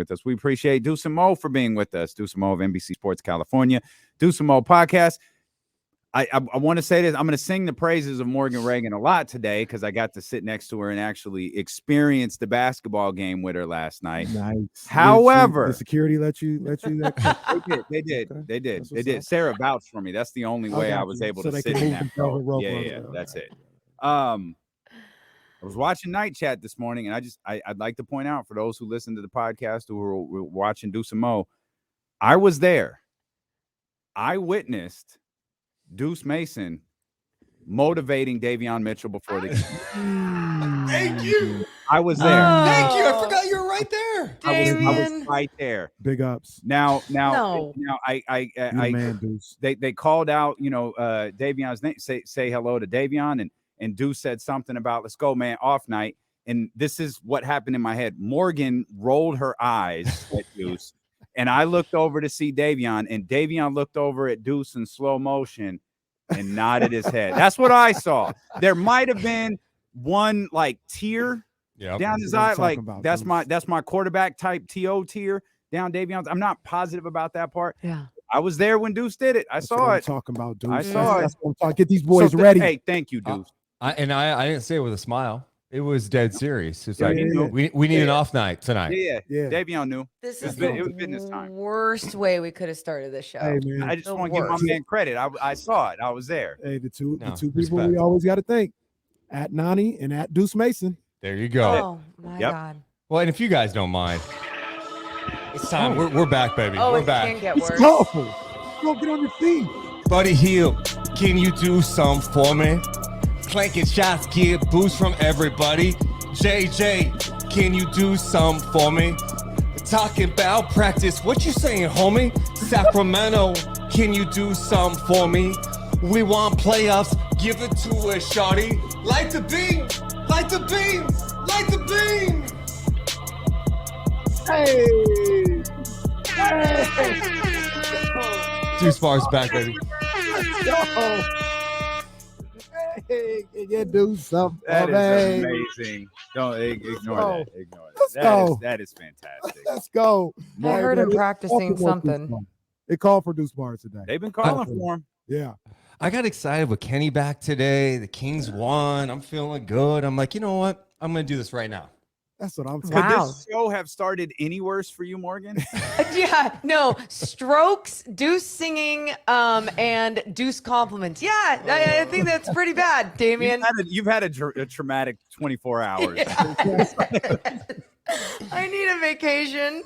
with us. We appreciate Deuce and Mo for being with us. Deuce and Mo of NBC Sports California. Deuce and Mo podcast. I want to say this. I'm going to sing the praises of Morgan Ragan a lot today because I got to sit next to her and actually experience the basketball game with her last night. Nice. However, the security let you. They did. Sarah vouched for me. That's the only way I was able to sit in that row. Yeah, that's it. I was watching Night Chat this morning, and I'd like to point out for those who listen to the podcast who were watching Deuce and Mo, I was there. I witnessed Deuce Mason motivating Davion Mitchell before the game. Thank you. I was there. Thank you. I forgot you were right there. I was right there. Big ups. Now, man, Deuce. They called out, Davion's name. Say hello to Davion, and Deuce said something about let's go, man, off night. And this is what happened in my head. Morgan rolled her eyes at Deuce. And I looked over to see Davion, and Davion looked over at Deuce in slow motion and nodded his head. That's what I saw. There might have been one tear down his eye. Like that's my quarterback type TO tear down Davion's. I'm not positive about that part. Yeah. I was there when Deuce did it. I saw it. I'm talking about Deuce. I saw it. That's what I'm talking. Get these boys ready. Hey, thank you, Deuce. I didn't say it with a smile. It was dead serious. It's we need an off night tonight. Yeah. Davion knew. This is it was business time. Worst way we could have started this show. Hey, man. I just want to give my man credit. I saw it. I was there. Hey, the two people we always got to thank, at Nani and at Deuce Mason. There you go. Oh my God. Well, and if you guys don't mind, it's time. We're back, baby. Oh, we're it back. can't get worse. Go get on your feet. Buddy Hill, can you do some for me? Clanking shots, get boost from everybody. JJ, can you do some for me? Talking about practice, what you saying, homie? Sacramento, can you do some for me? We want playoffs, give it to us, shawty. Light the beam, light the beam, light the beam. Hey. Deuce Bar's back, baby. Hey, you do something. That is amazing. Don't ignore that. Ignore that. That is fantastic. Let's go. I heard him practicing something. They called for Deuce Bars today. They've been calling for him. Yeah. I got excited with Kenny back today. The Kings won. I'm feeling good. I'm like, you know what? I'm going to do this right now. That's what I'm saying. Could this show have started any worse for you, Morgan? Yeah, no. Strokes, Deuce singing, and Deuce compliments. Yeah, I think that's pretty bad, Damian. You've had a traumatic 24 hours. Yeah. I need a vacation.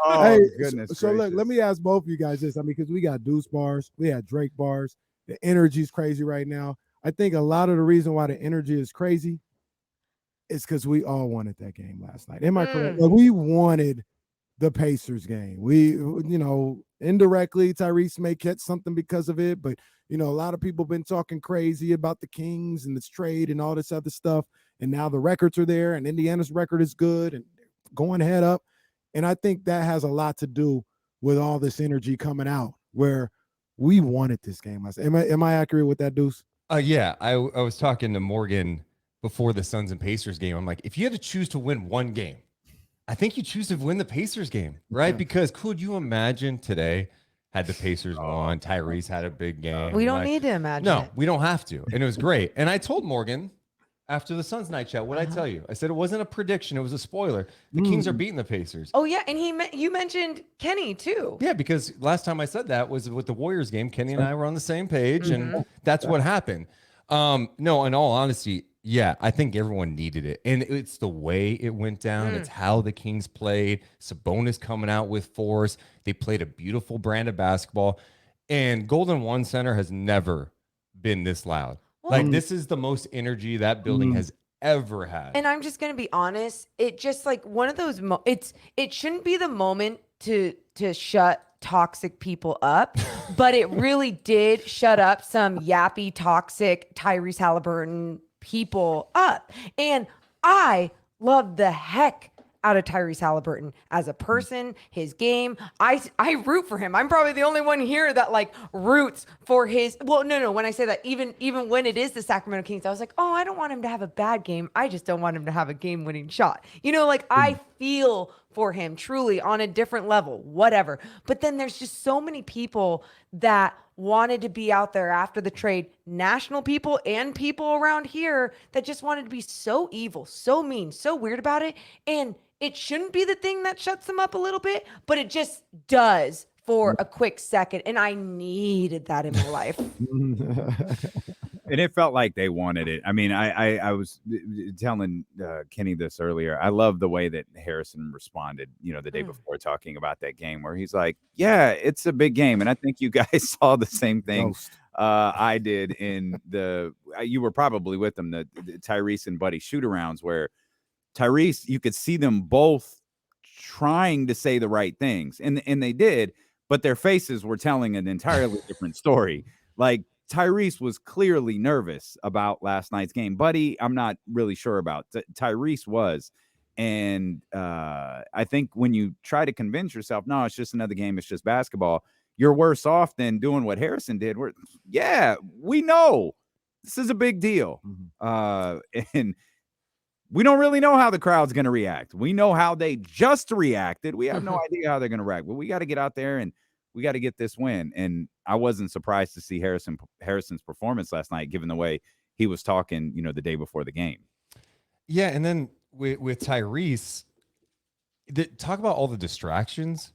Oh, hey, goodness. So look, let me ask both of you guys this. I mean, because we got Deuce Bars, we had Drake Bars. The energy is crazy right now. I think a lot of the reason why the energy is crazy is because we all wanted that game last night. Am I correct? Like, we wanted the Pacers game. We, indirectly, Tyrese may catch something because of it, but, a lot of people have been talking crazy about the Kings and this trade and all this other stuff. And now the records are there, and Indiana's record is good and going head up. And I think that has a lot to do with all this energy coming out where we wanted this game last night. Am I accurate with that, Deuce? Yeah, I was talking to Morgan before the Suns and Pacers game. I'm like, if you had to choose to win one game, I think you choose to win the Pacers game, right? Because could you imagine today had the Pacers won, Tyrese had a big game? We don't need to imagine. No, we don't have to. And it was great. And I told Morgan after the Suns night chat, what'd I tell you? I said it wasn't a prediction, it was a spoiler. The Kings are beating the Pacers. Oh, yeah, and you mentioned Kenny, too. Yeah, because last time I said that was with the Warriors game. Kenny and I were on the same page, and that's what happened. No, in all honesty, yeah, I think everyone needed it. And it's the way it went down. It's how the Kings played. Sabonis coming out with force. They played a beautiful brand of basketball. And Golden One Center has never been this loud. Like, this is the most energy that building has ever had. And I'm just going to be honest. It just like one of those, it shouldn't be the moment to shut toxic people up, but it really did shut up some yappy, toxic Tyrese Halliburton people up. And I love the heck out of Tyrese Halliburton as a person, his game. I root for him. I'm probably the only one here that like roots for his. Well, no. When I say that, even when it is the Sacramento Kings, I was like, oh, I don't want him to have a bad game. I just don't want him to have a game-winning shot. I feel for him, truly on a different level, whatever. But then there's just so many people that wanted to be out there after the trade, national people and people around here that just wanted to be so evil, so mean, so weird about it. And it shouldn't be the thing that shuts them up a little bit, but it just does for a quick second. And I needed that in my life. And it felt like they wanted it. I mean, I was telling Kenny this earlier. I love the way that Harrison responded, the day before, talking about that game, where he's like, yeah, it's a big game. And I think you guys saw the same thing I did in you were probably with them, the Tyrese and Buddy shoot-arounds, where Tyrese, you could see them both trying to say the right things. And they did, but their faces were telling an entirely different story. Like, Tyrese was clearly nervous about last night's game. Buddy, I'm not really sure about. Tyrese was. And I think when you try to convince yourself, no, it's just another game, it's just basketball, you're worse off than doing what Harrison did. Yeah, we know this is a big deal. And we don't really know how the crowd's going to react. We know how they just reacted. We have no idea how they're going to react. But we got to get out there and we got to get this win. And I wasn't surprised to see Harrison's performance last night, given the way he was talking, the day before the game. Yeah, and then with Tyrese, talk about all the distractions.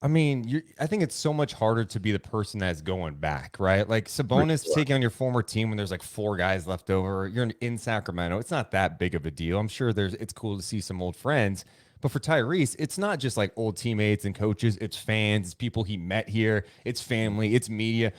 I mean, I think it's so much harder to be the person that's going back, right? Like Sabonis taking on your former team when there's like 4 guys left over. You're in Sacramento. It's not that big of a deal. I'm sure it's cool to see some old friends. But for Tyrese, it's not just like old teammates and coaches. It's fans. It's people he met here. It's family. It's media.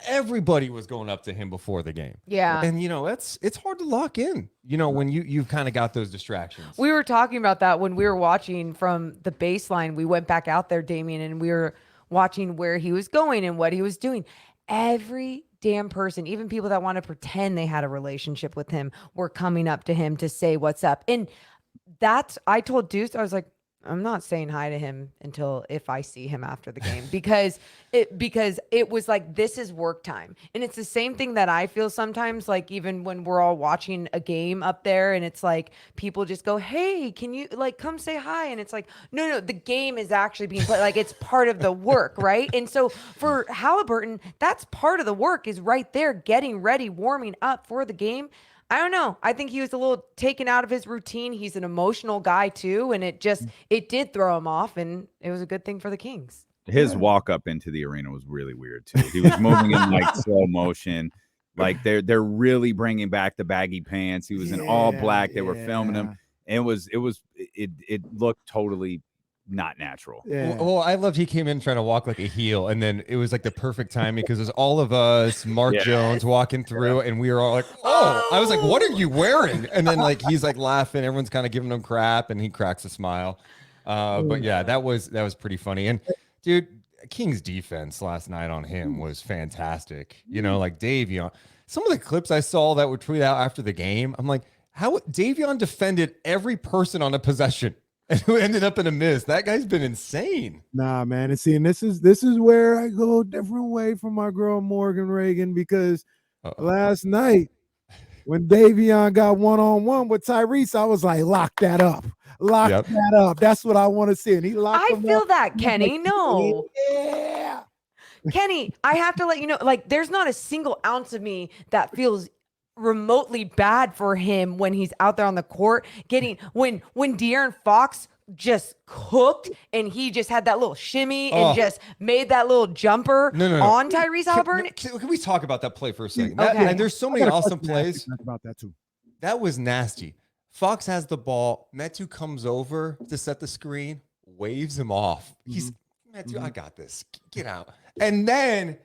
Everybody was going up to him before the game. Yeah. And, it's hard to lock in, when you've kind of got those distractions. We were talking about that when we were watching from the baseline. We went back out there, Damian, and we were watching where he was going and what he was doing. Every damn person, even people that want to pretend they had a relationship with him, were coming up to him to say what's up. And I told Deuce, I was like, I'm not saying hi to him until if I see him after the game, because it was like, this is work time. And it's the same thing that I feel sometimes, like even when we're all watching a game up there and it's like people just go, hey, can you like come say hi? And it's like, no, the game is actually being played. Like, it's part of the work, right? And so for Halliburton, that's part of the work, is right there, getting ready, warming up for the game. I don't know. I think he was a little taken out of his routine. He's an emotional guy too. And it did throw him off, and it was a good thing for the Kings. His walk up into the arena was really weird too. He was moving in like slow motion. Like they're really bringing back the baggy pants. He was in all black. They were filming him. And it looked totally not natural. Yeah. Well, I loved he came in trying to walk like a heel, and then it was like the perfect timing because there's all of us, Mark Jones walking through, and we were all like, oh, I was like, what are you wearing? And then like he's like laughing, everyone's kind of giving him crap, and he cracks a smile. But yeah, that was pretty funny. And dude, King's defense last night on him was fantastic. Like Davion, some of the clips I saw that were tweeted out after the game, I'm like, how Davion defended every person on a possession and who ended up in a miss. That guy's been insane. Nah, man. And see, and this is where I go a different way from my girl Morgan Ragan, because last night when Davion got one-on-one with Tyrese, I was like, lock that up. Lock that up. That's what I want to see. And he locked him feel up. that, Kenny. No. Yeah. Kenny, I have to let you know, like, there's not a single ounce of me that feels remotely bad for him when he's out there on the court when De'Aaron Fox just cooked and he just had that little shimmy and just made that little jumper on Tyrese Halliburton. Can we talk about that play for a second? Okay. And there's so many awesome plays. About that too. That was nasty. Fox has the ball. Metu comes over to set the screen, waves him off. He's Metu, I got this. Get out. And then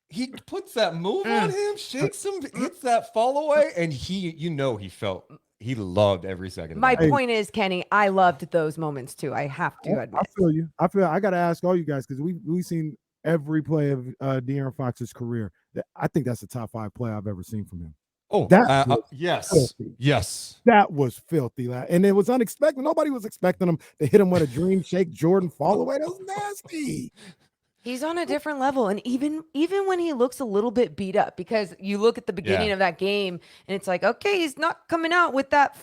he puts that move on him, shakes him, hits that fall away, and he loved every second. My point is, Kenny, I loved those moments too. I have to admit. I feel you. I got to ask all you guys, because we've seen every play of De'Aaron Fox's career. I think that's a top 5 play I've ever seen from him. Oh, yes. Filthy. Yes. That was filthy. And it was unexpected. Nobody was expecting him to hit him with a dream shake Jordan fall away. That was nasty. He's on a different level. And even when he looks a little bit beat up, because you look at the beginning of that game and it's like, okay, he's not coming out with that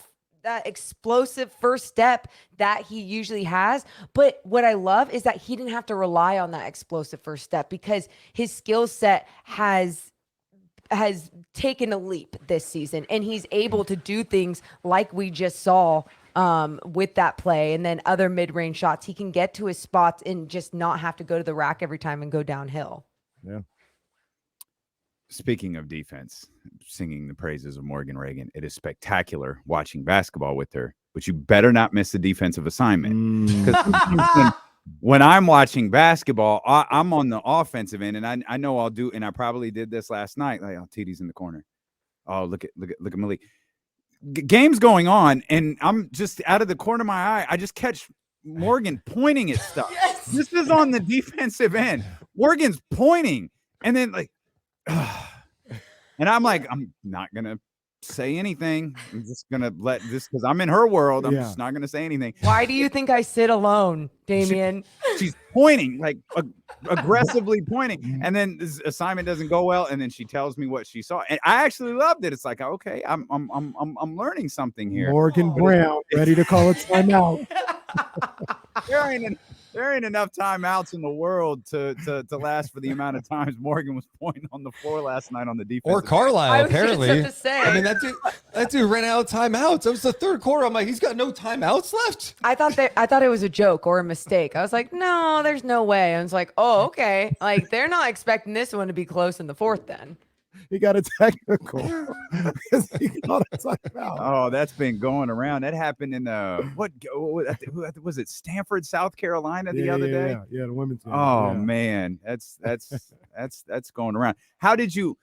that explosive first step that he usually has. But what I love is that he didn't have to rely on that explosive first step because his skill set has taken a leap this season, and he's able to do things like we just saw with that play, and then other mid-range shots. He can get to his spots and just not have to go to the rack every time and go downhill. Yeah. Speaking of defense, singing the praises of Morgan Ragan, it is spectacular watching basketball with her, but you better not miss the defensive assignment. Because when I'm watching basketball, I'm on the offensive end, and I know I'll do, and I probably did this last night. Like, oh, TD's in the corner. Oh, look at Malik. Game's going on, and I'm just out of the corner of my eye. I just catch Morgan pointing at stuff. Yes. This is on the defensive end. Morgan's pointing, and then like, and I'm like, I'm not gonna say anything. I'm just gonna let this, because I'm in her world. I'm just not gonna say anything. Why do you think I sit alone, Damian? She's pointing, like aggressively pointing, and then this assignment doesn't go well, and then she tells me what she saw, and I actually loved it. It's like, okay, I'm learning something here. Morgan Brown ready to call a timeout. There ain't enough timeouts in the world to last for the amount of times Morgan was pointing on the floor last night on the defense. Or Carlisle, I was just apparently. about to say. I mean, that dude ran out of timeouts. It was the third quarter. I'm like, he's got no timeouts left. I thought it was a joke or a mistake. I was like, no, there's no way. I was like, oh, okay. Like, they're not expecting this one to be close in the fourth then. He got a technical because he got a timeout. Oh, that's been going around. That happened in what was it? Stanford, South Carolina the other day. Yeah, the women's team. Oh man, that's going around. How did you?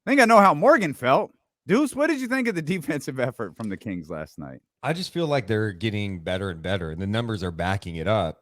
I think I know how Morgan felt. Deuce, what did you think of the defensive effort from the Kings last night? I just feel like they're getting better and better, and the numbers are backing it up.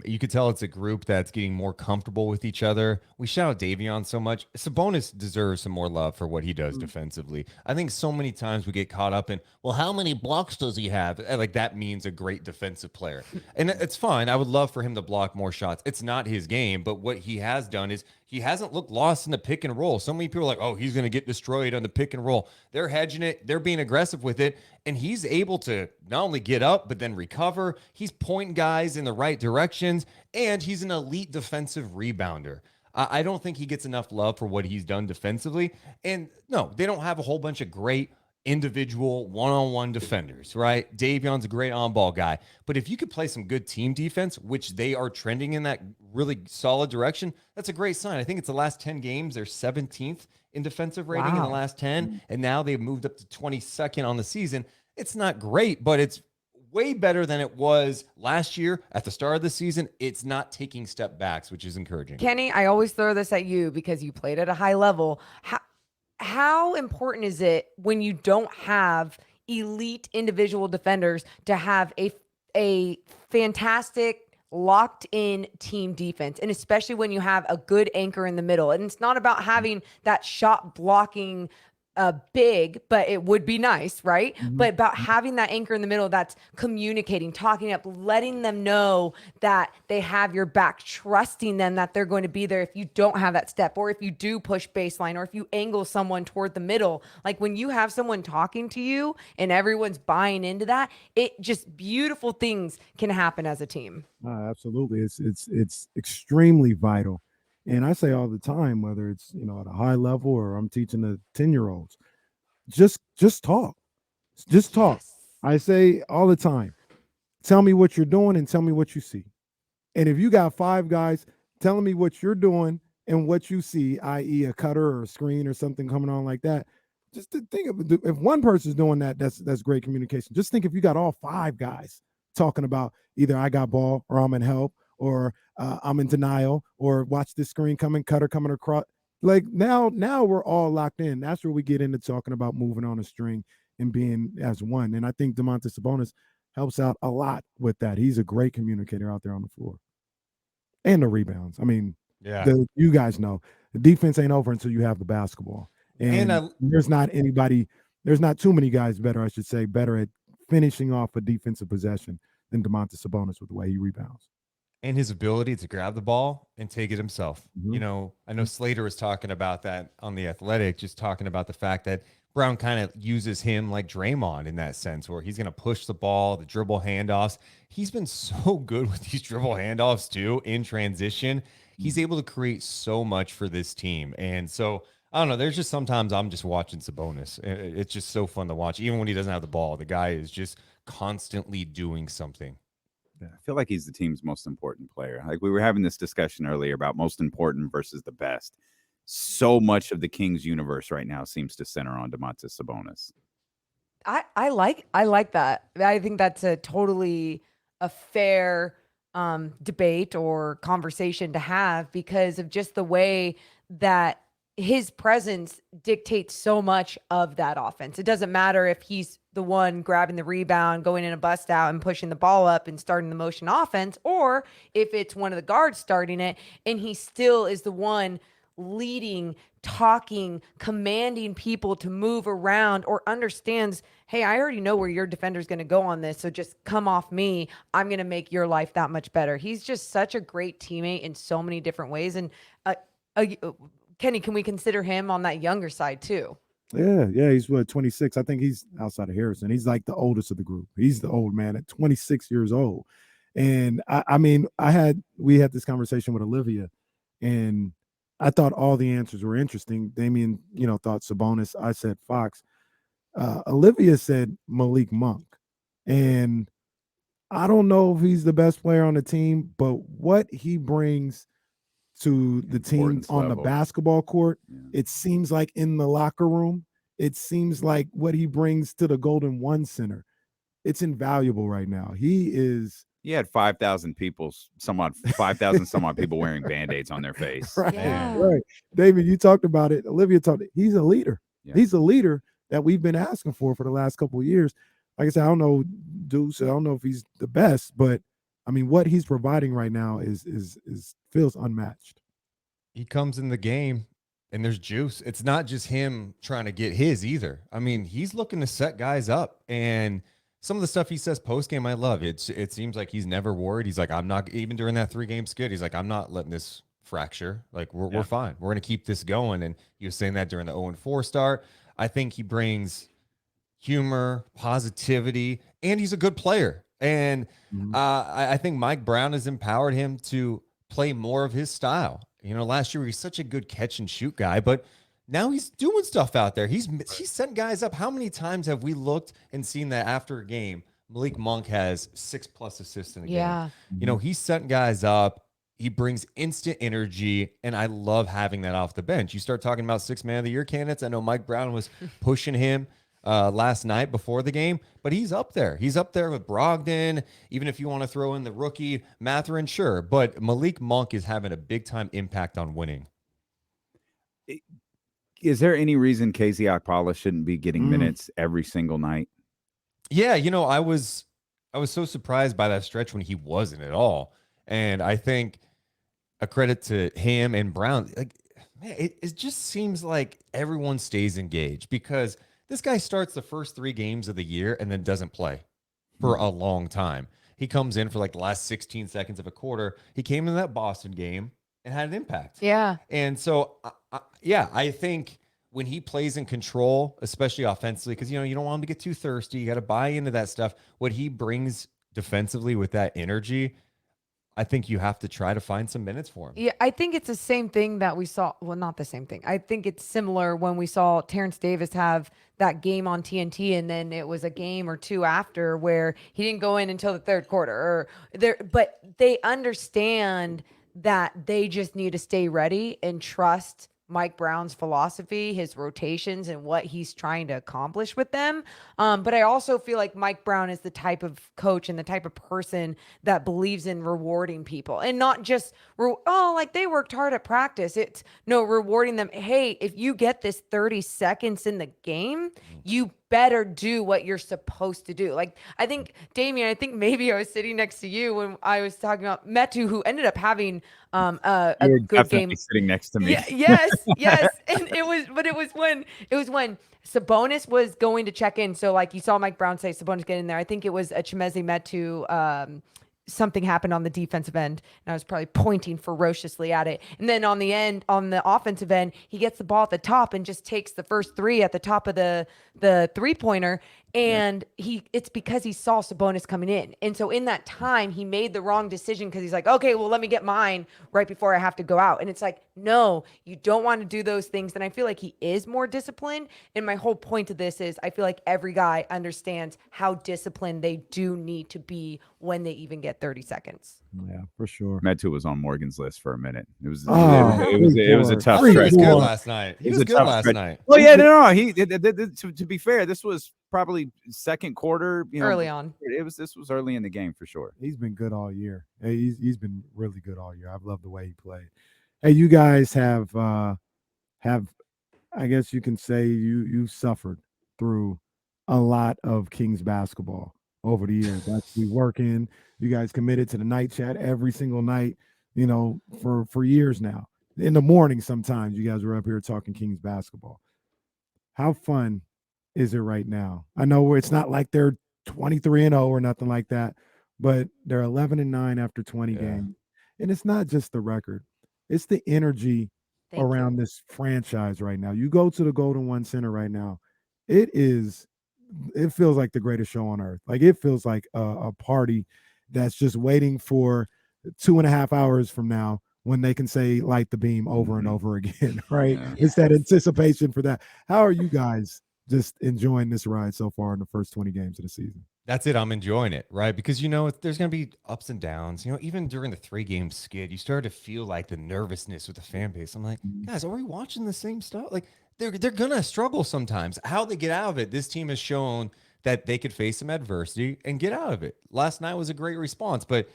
You could tell it's a group that's getting more comfortable with each other. We shout out Davion so much. Sabonis deserves some more love for what he does defensively. I think so many times we get caught up in, well, how many blocks does he have? Like, that means a great defensive player. And it's fine. I would love for him to block more shots. It's not his game, but what he has done is he hasn't looked lost in the pick and roll. So many people are like, oh, he's going to get destroyed on the pick and roll. They're hedging it. They're being aggressive with it. And he's able to not only get up, but then recover. He's pointing guys in the right directions. And he's an elite defensive rebounder. I don't think he gets enough love for what he's done defensively. And no, they don't have a whole bunch of great individual one-on-one defenders, right? Davion's a great on-ball guy. But if you could play some good team defense, which they are trending in that really solid direction, that's a great sign. I think it's the last 10 games. They're 17th in defensive rating in the last 10. And now they've moved up to 22nd on the season. It's not great, but it's way better than it was last year at the start of the season. It's not taking step backs, which is encouraging. Kenny, I always throw this at you because you played at a high level. How important is it when you don't have elite individual defenders to have a fantastic locked in team defense, and especially when you have a good anchor in the middle? And it's not about having that shot blocking big, but it would be nice, right? But about having that anchor in the middle that's communicating, talking up, letting them know that they have your back, trusting them that they're going to be there if you don't have that step, or if you do push baseline, or if you angle someone toward the middle. Like, when you have someone talking to you and everyone's buying into that, it just beautiful things can happen as a team. Absolutely. It's extremely vital. And I say all the time, whether it's, at a high level or I'm teaching the 10-year-olds, just talk. Just talk. Yes. I say all the time, tell me what you're doing and tell me what you see. And if you got 5 guys telling me what you're doing and what you see, i.e. a cutter or a screen or something coming on like that, just to think of, if one person's doing that, that's great communication. Just think if you got all 5 guys talking about either I got ball or I'm in help, or I'm in denial, or watch this screen coming, cutter coming across. Like, now we're all locked in. That's where we get into talking about moving on a string and being as one. And I think Domantas Sabonis helps out a lot with that. He's a great communicator out there on the floor. And the rebounds. I mean, you guys know the defense ain't over until you have the basketball. And there's not too many guys better at finishing off a defensive possession than Domantas Sabonis with the way he rebounds. and his ability to grab the ball and take it himself. Mhm. I know Slater was talking about that on The Athletic, just talking about the fact that Brown kind of uses him like Draymond in that sense, where he's going to push the ball, the dribble handoffs. He's been so good with these dribble handoffs too in transition. He's able to create so much for this team. And so, I don't know. There's just sometimes I'm just watching Sabonis. It's just so fun to watch. Even when he doesn't have the ball, the guy is just constantly doing something. Yeah, I feel like he's the team's most important player. Like we were having this discussion earlier about most important versus the best. So much of the Kings universe right now seems to center on Domantas Sabonis. I like that. I think that's a totally a fair debate or conversation to have because of just the way that his presence dictates so much of that offense. It doesn't matter if he's the one grabbing the rebound, going in a bust out and pushing the ball up and starting the motion offense, or if it's one of the guards starting it and he still is the one leading, talking, commanding people to move around or understands, hey, I already know where your defender's going to go on this. So just come off me. I'm going to make your life that much better. He's just such a great teammate in so many different ways. And Kenny, can we consider him on that younger side too? Yeah, he's 26. I think he's outside of Harrison. He's like the oldest of the group. He's the old man at 26 years old. And I mean, we had this conversation with Olivia, and I thought all the answers were interesting. Damien, thought Sabonis. I said Fox. Olivia said Malik Monk. And I don't know if he's the best player on the team, but what he brings to the team Importance on level. the basketball court, it seems like in the locker room, it seems like what he brings to the Golden One Center, it's invaluable right now. He had 5,000 people, 5,000 some odd people wearing Band-Aids on their face. right, Yeah. right. David, you talked about it. Olivia talked. He's a leader. Yeah. He's a leader that we've been asking for the last couple of years. Like I said, I don't know Deuce. I don't know if he's the best, but I mean, what he's providing right now is feels unmatched. He comes in the game and there's juice. It's not just him trying to get his either. I mean, he's looking to set guys up, and some of the stuff he says post game, I love. It seems like he's never worried. He's like, I'm not, even during that 3-game skid, he's like, I'm not letting this fracture. Like we're fine. We're going to keep this going. And he was saying that during the 0-4 start. I think he brings humor, positivity, and he's a good player. And I think Mike Brown has empowered him to play more of his style. Last year he's such a good catch and shoot guy, but now he's doing stuff out there. He's sent guys up. How many times have we looked and seen that after a game, Malik Monk has 6+ assists in a game? He's sent guys up. He brings instant energy, and I love having that off the bench. You start talking about 6 Man of the Year candidates. I know Mike Brown was pushing him last night before the game, but he's up there. He's up there with Brogdon. Even if you want to throw in the rookie Mathurin, sure. But Malik Monk is having a big time impact on winning. Is there any reason Casey Okpala shouldn't be getting minutes every single night? Yeah, I was so surprised by that stretch when he wasn't at all. And I think a credit to him and Brown. Like, man, it just seems like everyone stays engaged because this guy starts the first 3 games of the year and then doesn't play for a long time. He comes in for like the last 16 seconds of a quarter. He came in that Boston game and had an impact. Yeah. And so, I think when he plays in control, especially offensively, because, you don't want him to get too thirsty. You got to buy into that stuff. What he brings defensively with that energy, I think you have to try to find some minutes for him. Yeah, I think it's the same thing that we saw. Well, not the same thing. I think it's similar when we saw Terrence Davis have that game on TNT, and then it was a game or 2 after where he didn't go in until the 3rd quarter. But they understand that they just need to stay ready and trust Mike Brown's philosophy, his rotations, and what he's trying to accomplish with them. But I also feel like Mike Brown is the type of coach and the type of person that believes in rewarding people and not just, like they worked hard at practice. It's rewarding them. Hey, if you get this 30 seconds in the game, you better do what you're supposed to do. Like, I think, Damien, maybe I was sitting next to you when I was talking about Metu, who ended up having a good game. Sitting next to me. Yes. And it was when Sabonis was going to check in. So like you saw Mike Brown say Sabonis get in there. I think it was a Chimezi Metu something happened on the defensive end, and I was probably pointing ferociously at it. And then on the offensive end, he gets the ball at the top and just takes the first three at the top of the 3-pointer. And it's because he saw Sabonis coming in. And so in that time, he made the wrong decision because he's like, okay, well, let me get mine right before I have to go out. And it's like, no, you don't want to do those things. And I feel like he is more disciplined. And my whole point of this is I feel like every guy understands how disciplined they do need to be when they even get 30 seconds. Yeah, for sure. Metu was on Morgan's list for a minute. It was a tough He stretch. was good last night. He It was was a good tough last stretch. night. Well, yeah, no. He to be fair, this was probably second quarter. Early on. This was early in the game for sure. He's been good all year. Hey, he's been really good all year. I've loved the way he played. Hey, you guys have I guess you can say you suffered through a lot of Kings basketball over the years. Actually working, you guys committed to the night chat every single night, for years now. In the morning, sometimes you guys were up here talking Kings basketball. How fun is it right now? I know it's not like they're 23-0 or nothing like that, but they're 11-9 after 20 games. And it's not just the record. It's the energy around this franchise right now. You go to the Golden One Center right now. It feels like the greatest show on earth. Like it feels like a party that's just waiting for 2.5 hours from now when they can say light the beam over and over again, right? Yeah. It's that anticipation for that. How are you guys just enjoying this ride so far in the first 20 games of the season? That's it. I'm enjoying it, right? Because, there's going to be ups and downs. Even during the 3-game skid, you start to feel like the nervousness with the fan base. I'm like, guys, are we watching the same stuff? Like, they're going to struggle sometimes. How they get out of it, this team has shown that they could face some adversity and get out of it. Last night was a great response, but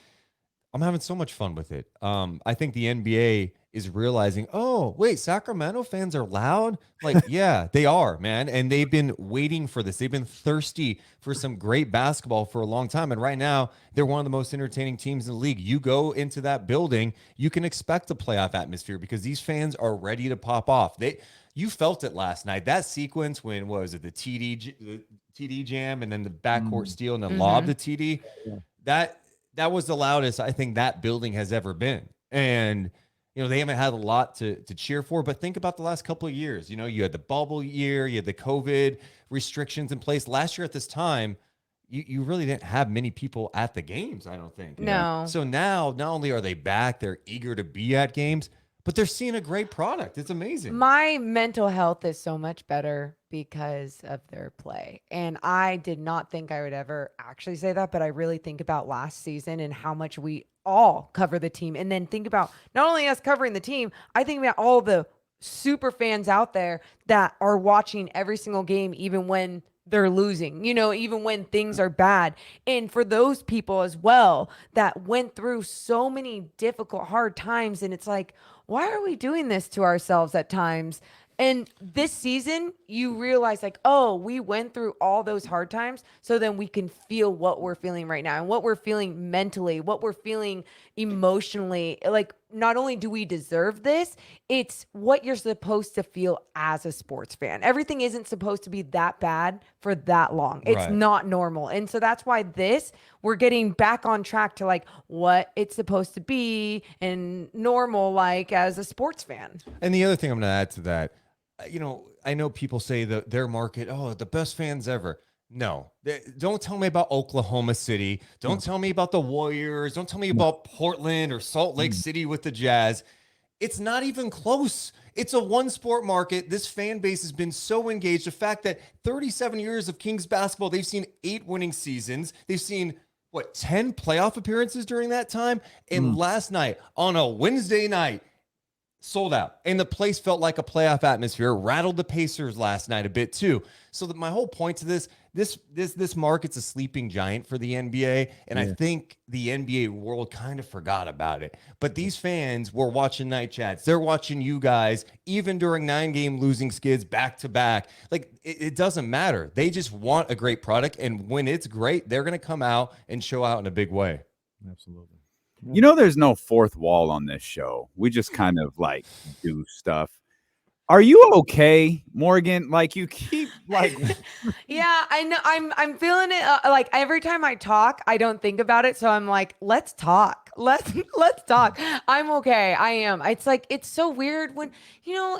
I'm having so much fun with it. I think the NBA is realizing, oh, wait, Sacramento fans are loud? Like, yeah, they are, man. And they've been waiting for this. They've been thirsty for some great basketball for a long time. And right now, they're one of the most entertaining teams in the league. You go into that building, you can expect a playoff atmosphere because these fans are ready to pop off. You felt it last night. That sequence when, what was it, the TD jam and then the backcourt steal and then lob the TD, that was the loudest I think that building has ever been. And they haven't had a lot to cheer for, but think about the last couple of years. You had the bubble year, you had the COVID restrictions in place. Last year at this time, you really didn't have many people at the games, I don't think. No. So now, not only are they back, they're eager to be at games, but they're seeing a great product. It's amazing. My mental health is so much better because of their play. And I did not think I would ever actually say that, but I really think about last season and how much we all cover the team. And then think about not only us covering the team, I think about all the super fans out there that are watching every single game, even when they're losing, even when things are bad. And for those people as well that went through so many difficult, hard times, and it's like, why are we doing this to ourselves at times? And this season, you realize like, oh, we went through all those hard times, so then we can feel what we're feeling right now and what we're feeling mentally, what we're feeling emotionally. Like, not only do we deserve this, it's what you're supposed to feel as a sports fan. Everything isn't supposed to be that bad for that long. It's not normal. And so that's why we're getting back on track to like what it's supposed to be and normal, like as a sports fan. And the other thing I'm going to add to that, I know people say their market, oh, the best fans ever. No, don't tell me about Oklahoma City. Don't tell me about the Warriors. Don't tell me about Portland or Salt Lake City with the Jazz. It's not even close. It's a one-sport market. This fan base has been so engaged. The fact that 37 years of Kings basketball, they've seen 8 winning seasons. They've seen, 10 playoff appearances during that time? And last night, on a Wednesday night, sold out. And the place felt like a playoff atmosphere. Rattled the Pacers last night a bit too. So my whole point to this market's a sleeping giant for the NBA. And I think the NBA world kind of forgot about it. But these fans were watching night chats. They're watching you guys, even during 9-game losing skids back to back. Like, it doesn't matter. They just want a great product. And when it's great, they're going to come out and show out in a big way. Absolutely. There's no fourth wall on this show. We just kind of like do stuff. Are you okay, Morgan? Like, you keep Like, Yeah, I know. I'm feeling it. Like every time I talk, I don't think about it. So I'm like, let's talk. Let's talk. I'm okay. I am. It's like it's so weird when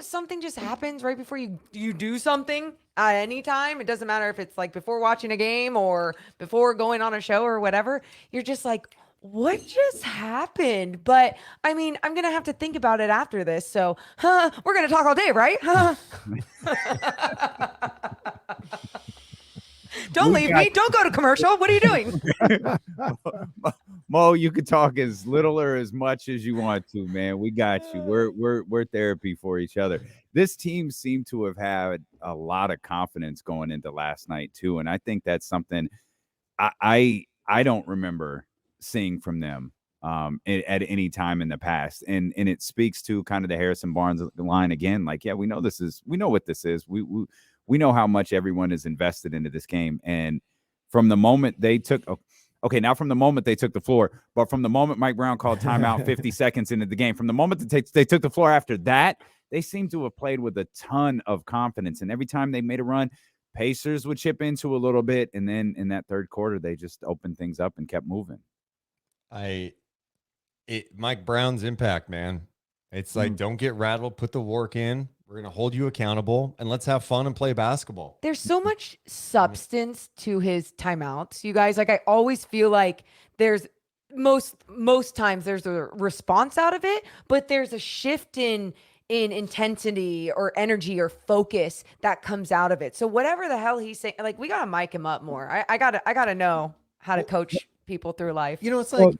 something just happens right before you do something at any time. It doesn't matter if it's like before watching a game or before going on a show or whatever. You're just like, what just happened? But I mean, I'm gonna have to think about it after this. So, we're gonna talk all day, right? Don't leave me. Don't go to commercial. What are you doing? Mo, you could talk as little or as much as you want to, man. We got you. We're therapy for each other. This team seemed to have had a lot of confidence going into last night too, and I think that's something I don't remember seeing from them at any time in the past, and it speaks to kind of the Harrison Barnes line again. Like, yeah, we know what this is. We know how much everyone is invested into this game, and from the moment they took the floor, but from the moment Mike Brown called timeout 50 seconds into the game, from the moment that they took the floor after that, they seem to have played with a ton of confidence, and every time they made a run, Pacers would chip into a little bit, and then in that third quarter, they just opened things up and kept moving. Mike Brown's impact, man. It's like, don't get rattled, put the work in. We're going to hold you accountable, and let's have fun and play basketball. There's so much substance to his timeouts, you guys. Like, I always feel like there's most times there's a response out of it, but there's a shift in intensity or energy or focus that comes out of it. So whatever the hell he's saying, like, we got to mic him up more. I gotta know how to coach people through life. It's like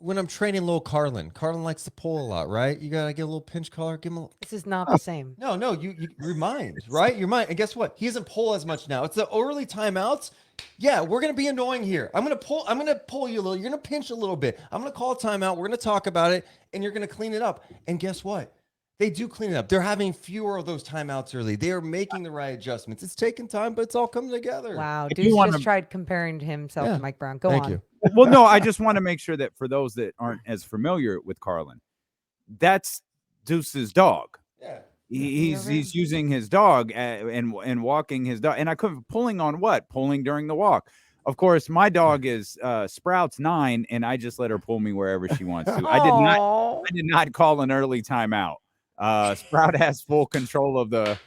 when I'm training little Carlin likes to pull a lot, right? You got to get a little pinch collar, give him a little. This is not the same. No, you remind, right? Your mind. And guess what? He doesn't pull as much now. It's the early timeouts. Yeah, we're going to be annoying here. I'm going to pull you a little. You're going to pinch a little bit. I'm going to call a timeout. We're going to talk about it, and you're going to clean it up. And guess what? They do clean it up. They're having fewer of those timeouts early. They are making the right adjustments. It's taking time, but it's all coming together. Wow. Deuce just tried comparing himself to Mike Brown. Go on. Thank you. Well, no, I just want to make sure that for those that aren't as familiar with Carlin, that's Deuce's dog. Yeah. He's using his dog and walking his dog. And I couldn't pulling on what? Pulling during the walk. Of course, my dog is Sprout's 9, and I just let her pull me wherever she wants to. I did not call an early timeout. Sprout has full control of the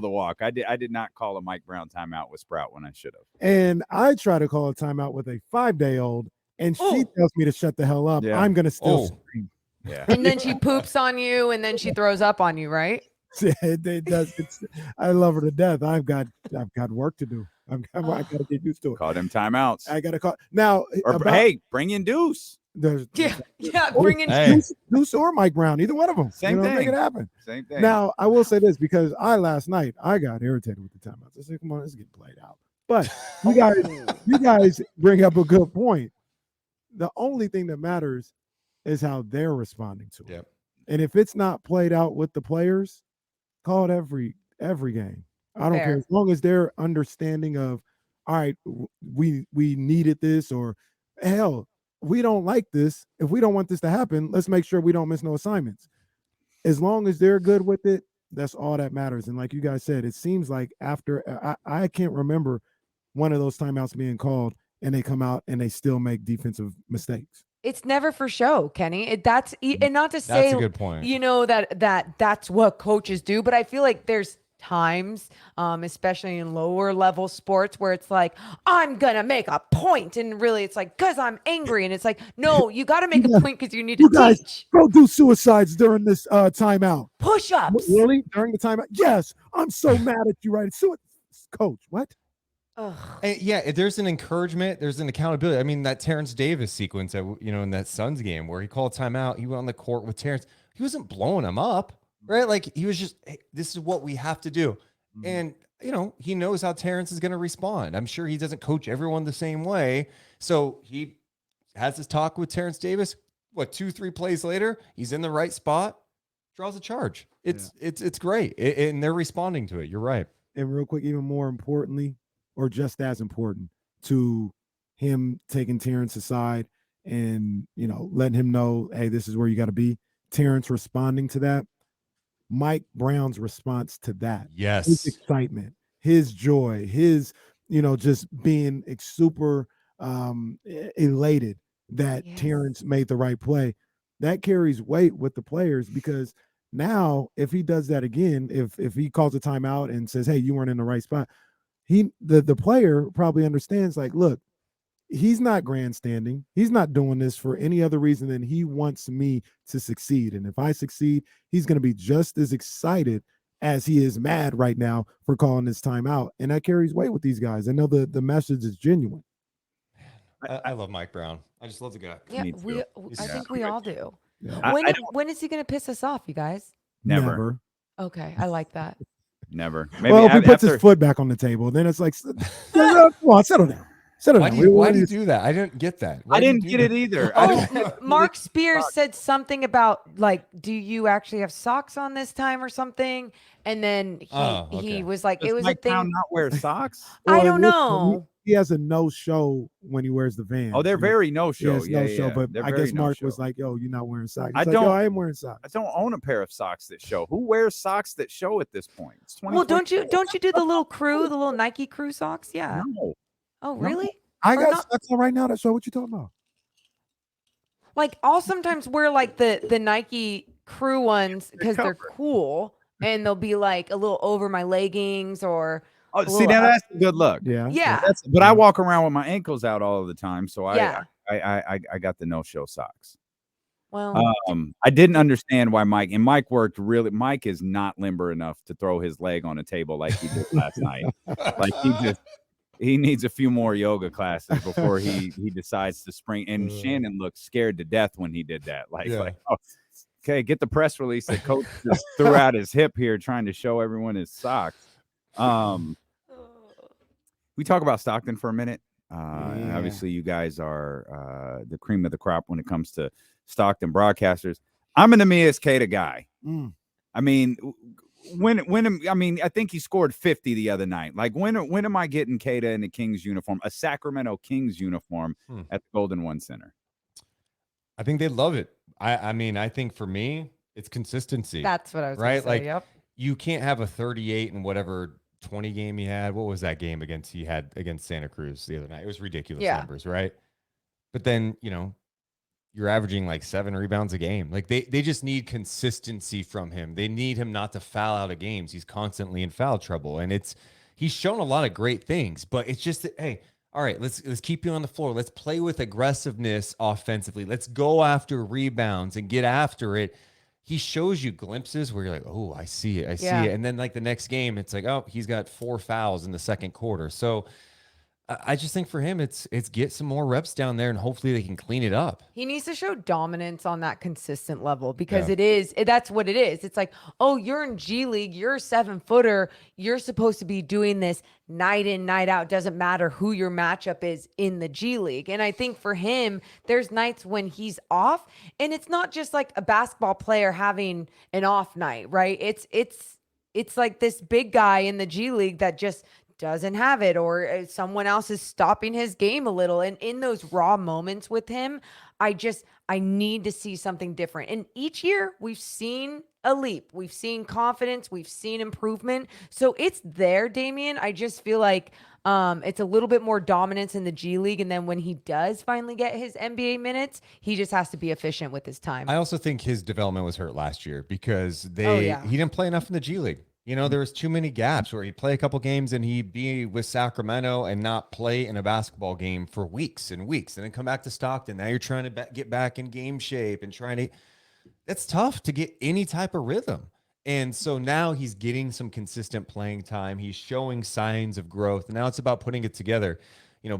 walk. I did not call a Mike Brown timeout with Sprout when I should have. And I try to call a timeout with a 5-day-old, and she tells me to shut the hell up. Yeah. I'm gonna still scream. Yeah. And then she poops on you, and then she throws up on you, right? It does. I love her to death. I've got work to do. I gotta get used to it. Call them timeouts. I gotta call now. Hey, bring in Deuce. Bring in Deuce or Mike Brown, either one of them. Same thing. Make it happen. Same thing. Now, I will say this, because last night I got irritated with the timeouts. I said, come on, let's get played out. But you guys bring up a good point. The only thing that matters is how they're responding to it. Yep. And if it's not played out with the players, call it every game. I don't care, as long as they're understanding of, all right, we needed this, or hell, we don't like this. If we don't want this to happen, let's make sure we don't miss no assignments. As long as they're good with it, that's all that matters. And like you guys said, it seems like after I can't remember one of those timeouts being called and they come out and they still make defensive mistakes. It's never for show, Kenny. And not to say, that's a good point. That's what coaches do, but I feel like there's times, especially in lower level sports, where it's like, I'm gonna make a point, and really it's like, because I'm angry, and it's like, no, you got to make a point because you need to teach. Go do suicides during this timeout. Push-ups. Really? During the timeout? Yes. I'm so mad at you, right? Coach, what? And yeah, there's an encouragement, there's an accountability. I mean, that Terrence Davis sequence, in that Suns game where he called timeout, he went on the court with Terrence. He wasn't blowing him up. Right? Like, he was just, hey, this is what we have to do. And, he knows how Terrence is going to respond. I'm sure he doesn't coach everyone the same way. So he has his talk with Terrence Davis. 2-3 plays later, he's in the right spot, draws a charge. It's great. And they're responding to it. You're right. And real quick, even more importantly, or just as important, to him taking Terrence aside and, letting him know, hey, this is where you got to be. Terrence responding to that. Mike Brown's response to that, yes, his excitement, his joy, his, just being super elated that Yes. Terrence made the right play. That carries weight with the players, because now if he does that again, if he calls a timeout and says, hey, you weren't in the right spot, the player probably understands, like, look, he's not grandstanding. He's not doing this for any other reason than he wants me to succeed. And if I succeed, he's going to be just as excited as he is mad right now for calling this timeout. And that carries weight with these guys. I know the message is genuine. I love Mike Brown. I just love the guy. Yeah, Me too. He's- I think we all do. Yeah. When is he going to piss us off, you guys? Never. Okay, I like that. Never. Well, if he puts after, his foot back on the table, then it's like, come on, settle down. Settle Why down. do you do that? I didn't get that. Why I do you didn't do get that? it either. Oh, Mark Spears said something about, like, do you actually have socks on this time or something? And then he was like, Does it was Mike a thing. Brown not wear socks? I don't listen, know. He has a no-show when he wears the Vans. Oh, they're very no-show. Yes, no show. But They're I very guess Mark was no-show. like, "Yo, you're not wearing socks." I He's like, don't- Yo, I am wearing socks. I don't own a pair of socks that show. Who wears socks that show at this point? It's Well, 2024. don't you do the little crew, the little Nike crew socks? Yeah. No. Oh, really? I Or got not- socks on right now that show. What you talking about? Like, I'll sometimes wear like the Nike crew ones because they're cover. cool, and they'll be like a little over my leggings or Oh, a see, little now up- that's a good look. Yeah. But I walk around with my ankles out all of the time, so Yeah. I got the no-show socks. Well, I didn't understand why Mike worked really. Mike is not limber enough to throw his leg on a table like he did last night. Like he needs a few more yoga classes before he decides to spring. And Shannon looked scared to death when he did that. Like, oh, okay, get the press release that coach just threw out his hip here trying to show everyone his socks. We talk about Stockton for a minute. Obviously, you guys are the cream of the crop when it comes to Stockton broadcasters. I'm an Amias Keita guy. I mean, I think he scored 50 the other night. Like, when am I getting Keita in the Kings uniform, a Sacramento Kings uniform at the Golden One Center? I think they love it. I mean, I think for me, it's consistency. that's what I was right. gonna say. Like, Yep. you can't have a 38 and whatever 20 game he had. What was that game he had against Santa Cruz the other night? It was ridiculous numbers, right? But then, you're averaging like 7 rebounds a game. Like, they just need consistency from him. They need him not to foul out of games. He's constantly in foul trouble. And he's shown a lot of great things, but it's just that, hey, all right, let's keep you on the floor. Let's play with aggressiveness offensively. Let's go after rebounds and get after it. He shows you glimpses where you're like, oh, I see it. I see it. And then like the next game, it's like, oh, he's got 4 fouls in the second quarter. So I just think for him, it's get some more reps down there and hopefully they can clean it up. He needs to show dominance on that consistent level because that's what it is. It's like, oh, you're in G League, you're a 7-footer. You're supposed to be doing this night in, night out. Doesn't matter who your matchup is in the G League. And I think for him, there's nights when he's off, and it's not just like a basketball player having an off night, right? It's like this big guy in the G League that just doesn't have it, or someone else is stopping his game a little. And in those raw moments with him, I need to see something different. And each year we've seen a leap. We've seen confidence. We've seen improvement. So it's there, Damian. I just feel like it's a little bit more dominance in the G League. And then when he does finally get his NBA minutes, he just has to be efficient with his time. I also think his development was hurt last year because he didn't play enough in the G League. There was too many gaps where he'd play a couple games and he'd be with Sacramento and not play in a basketball game for weeks and weeks, and then come back to Stockton. Now you're trying to get back in game shape and it's tough to get any type of rhythm. And so now he's getting some consistent playing time. He's showing signs of growth. And now it's about putting it together.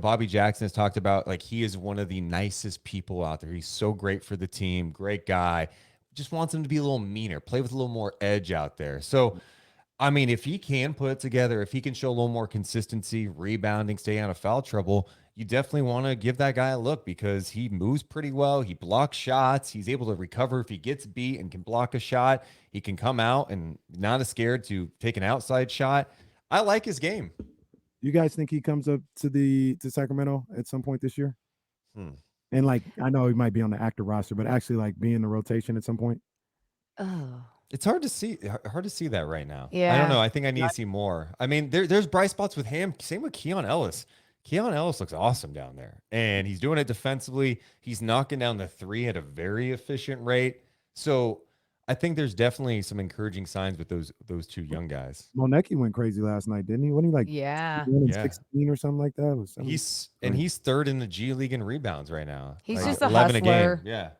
Bobby Jackson has talked about, like, he is one of the nicest people out there. He's so great for the team, great guy. Just wants him to be a little meaner, play with a little more edge out there. So, I mean, if he can put it together, if he can show a little more consistency, rebounding, stay out of foul trouble, you definitely want to give that guy a look because he moves pretty well. He blocks shots. He's able to recover if he gets beat and can block a shot. He can come out and not as scared to take an outside shot. I like his game. You guys think he comes up to Sacramento at some point this year? And like, I know he might be on the active roster, but actually like be in the rotation at some point. Oh, It's hard to see that right now. I Yeah. don't know. I think I need to see more. I mean, there's bright spots with him. Same with Keon Ellis. Keon Ellis looks awesome down there, and he's doing it defensively. He's knocking down the three at a very efficient rate. So I think there's definitely some encouraging signs with those two young guys. Monecki went crazy last night, didn't he? Wasn't he like Yeah. 16 or something like that? It was something He's third in the G League in rebounds right now. He's Like just a 11 hustler. a game. Yeah.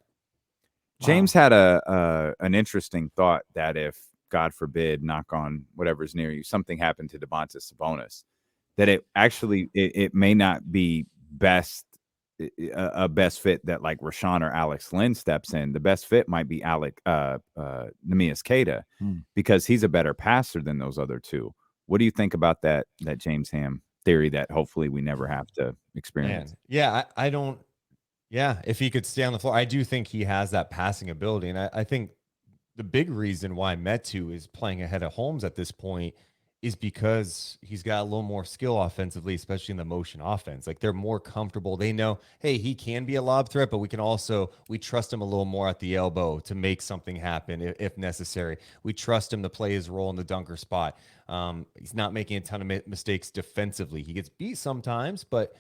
James had an interesting thought that if, God forbid, knock on whatever's near you, something happened to Domantas Sabonis, that it actually it may not be a best fit that like Rashawn or Alex Lynn steps in. The best fit might be Neemias Queta because he's a better passer than those other two. What do you think about that James Ham theory that hopefully we never have to experience? Man. Yeah, I don't. Yeah, if he could stay on the floor, I do think he has that passing ability, and I think the big reason why Metu is playing ahead of Holmes at this point is because he's got a little more skill offensively, especially in the motion offense. Like they're more comfortable. They know, hey, he can be a lob threat, but we trust him a little more at the elbow to make something happen if necessary. We trust him to play his role in the dunker spot. He's not making a ton of mistakes defensively. He gets beat sometimes, but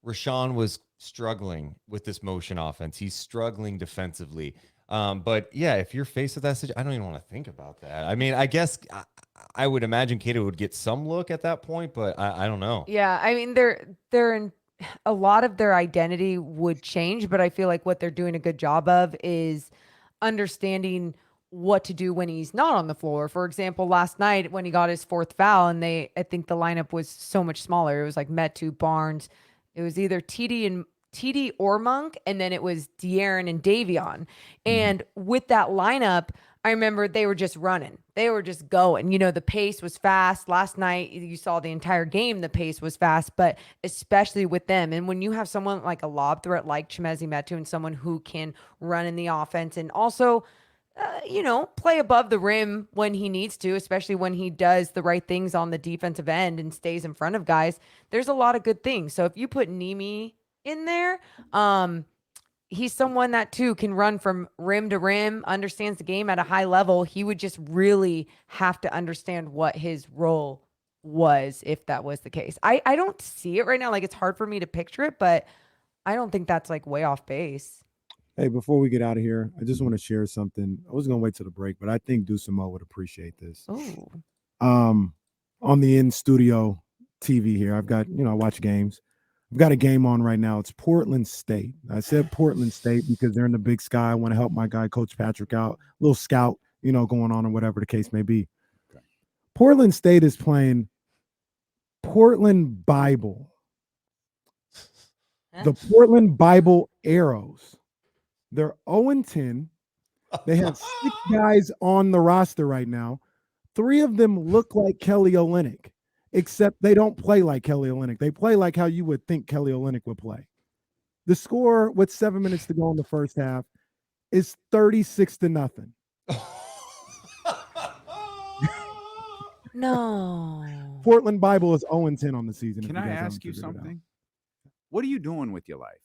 Rashawn was struggling with this motion offense. He's struggling defensively. But yeah, if you're faced with that situation, I don't even want to think about that. I mean, I guess I would imagine Cato would get some look at that point, but I don't know. Yeah, I mean they're in a lot of their identity would change, but I feel like what they're doing a good job of is understanding what to do when he's not on the floor. For example, last night when he got his fourth foul and I think the lineup was so much smaller. It was like Metu, Barnes. It was either TD or Monk, and then it was De'Aaron and Davion. And with that lineup, I remember they were just running. They were just going. You know, the pace was fast. Last night, you saw the entire game, the pace was fast, but especially with them. And when you have someone like a lob threat like Chimezie Metu and someone who can run in the offense and also play above the rim when he needs to, especially when he does the right things on the defensive end and stays in front of guys, there's a lot of good things. So if you put Nemi in there, he's someone that too can run from rim to rim, understands the game at a high level. He would just really have to understand what his role was if that was the case. I don't see it right now. Like it's hard for me to picture it, but I don't think that's like way off base. Hey, before we get out of here, I just want to share something. I was going to wait till the break, but I think Deuce and Mo would appreciate this. Ooh. On the in-studio TV here, I've got, I watch games. I've got a game on right now. It's Portland State. I said Portland State because they're in the Big Sky. I want to help my guy, Coach Patrick, out. A little scout, going on or whatever the case may be. Okay. Portland State is playing Portland Bible. The Portland Bible Arrows. They're 0-10. They have 6 guys on the roster right now. 3 of them look like Kelly Olynyk, except they don't play like Kelly Olynyk. They play like how you would think Kelly Olynyk would play. The score with 7 minutes to go in the first half is 36-0. No. Portland Bible is 0-10 on the season. Can I ask you something? What are you doing with your life?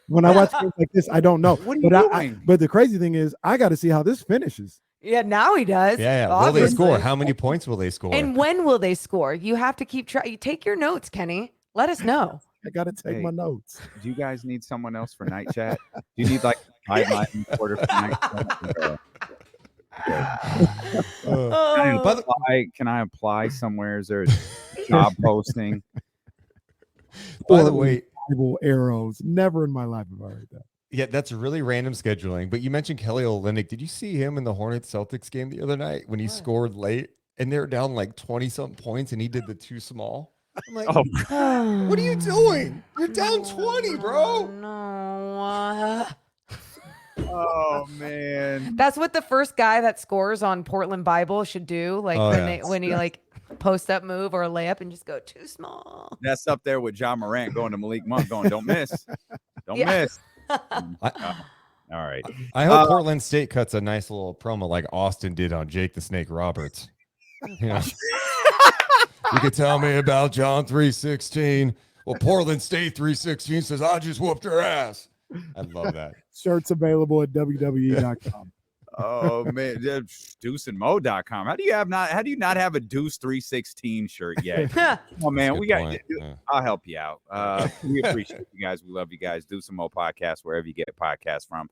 When I watch games like this, I don't know. What are you doing? But the crazy thing is, I got to see how this finishes. Yeah, now he does. Yeah. Will Obviously. they score? How many points will they score? And when will they score? You have to keep trying. Take your notes, Kenny. Let us know. I got to take my notes. Do you guys need someone else for night chat? Do you need like a guideline reporter for night chat? Can I apply somewhere? Is there a job posting? By the way, Bible Arrows. Never in my life have I heard that. Yeah, that's really random scheduling. But you mentioned Kelly Olynyk. Did you see him in the Hornets Celtics game the other night when he scored late and they were down like 20-something points and he did the too small? I'm like, what are you doing? You're down 20, bro. No. Oh man. That's what the first guy that scores on Portland Bible should do. Like when he like post up move or a layup and just go too small. That's up there with John Morant going to Malik Monk going, don't miss. Don't miss. All right. I hope Portland State cuts a nice little promo like Austin did on Jake the Snake Roberts. You could tell me about John 3:16. Well, Portland State 3:16 says I just whooped her ass. I love that. Shirts available at WWE.com. Oh man, deuceandmo.com. How do you not have a Deuce 316 shirt yet? Oh man, Good we got point. Yeah. I'll help you out. We appreciate you guys. We love you guys. Deuce and Mo podcast, wherever you get podcasts from.